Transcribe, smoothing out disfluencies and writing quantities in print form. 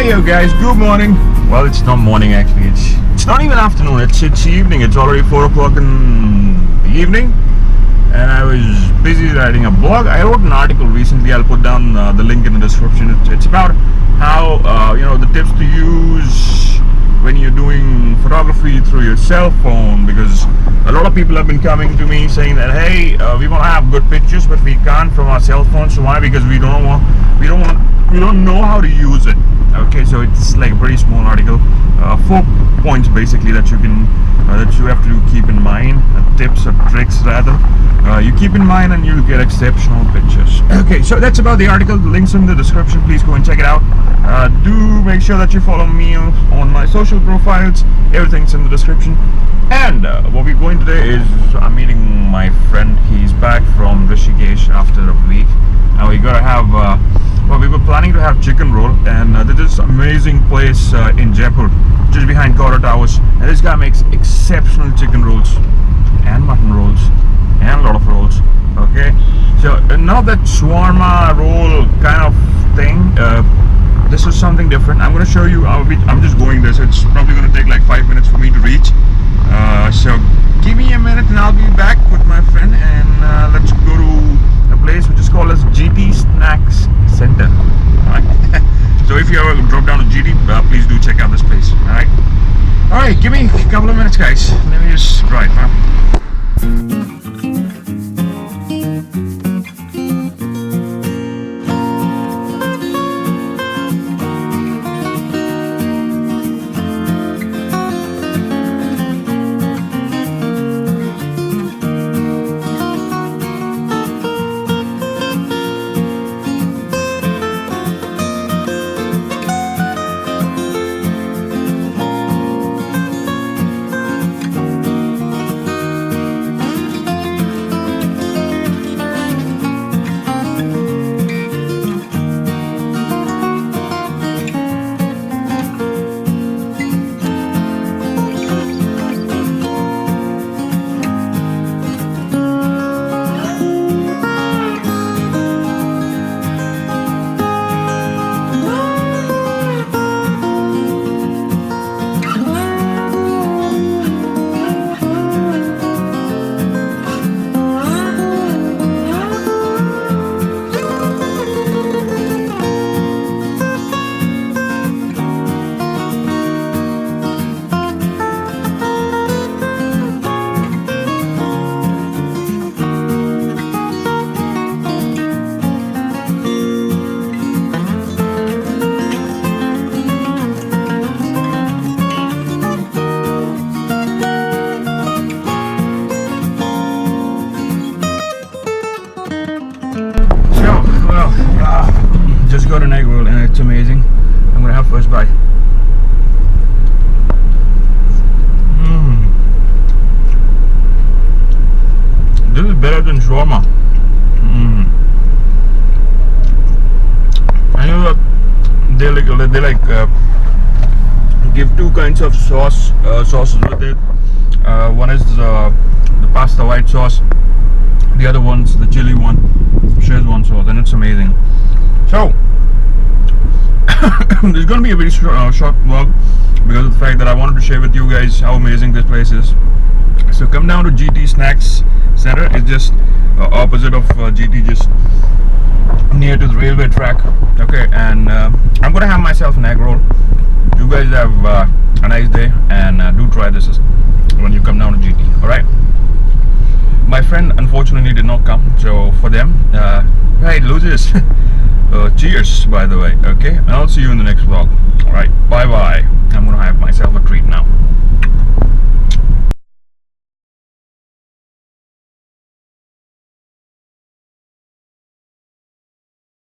Hey yo guys, good morning. Well, it's not morning actually. It's not even afternoon. It's evening. It's already 4 o'clock in the evening, and I was busy writing a blog. I wrote an article recently. I'll put down the link in the description. It's about how the tips to use when you're doing photography through your cell phone, because a lot of people have been coming to me saying that, hey, we want to have good pictures but we can't from our cell phones. So why? Because we don't know how to use it. Okay, so it's like a pretty small article, 4 points basically that you have to keep in mind, tips or tricks rather. You keep in mind and you'll get exceptional pictures. Okay, so that's about the article. The link's in the description. Please go and check it out. Do make sure that you follow me on my social profiles. Everything's in the description. And what we're going today is I'm meeting my friend. He's back from Rishikesh after a week. Now we gotta have we were planning to have chicken roll, and there's this amazing place in Jaipur just behind Gaurav Towers, and this guy makes exceptional chicken rolls and mutton rolls and a lot of rolls. Okay, so not that shawarma roll kind of thing. This is something different. I'm going to show you. I'm just going there, so it's probably going to take like 5 minutes for me to reach. So give me a minute and I'll be back with my friend, and let's go to a place which is called as GT Snacks Center. Alright. So if you ever drop down to GT, please do check out this place. Alright, give me a couple of minutes, guys. Let me just drive, just got an egg roll and it's amazing. I'm gonna have first bite. This is better than shawarma. I know that they give two kinds of sauces with it. One is the pasta white sauce. The other one's the chili one, Szechuan sauce, and it's amazing. So this is going to be a very short vlog because of the fact that I wanted to share with you guys how amazing this place is. So come down to GT Snacks Center. It's just opposite of GT, just near to the railway track. Okay, and I'm gonna have myself an egg roll. You guys have a nice day, and do try this when you come down to GT. Alright, my friend unfortunately did not come, so for them, hey losers, cheers by the way. Okay, and I'll see you in the next vlog. Alright, bye bye. I'm gonna have myself a treat now.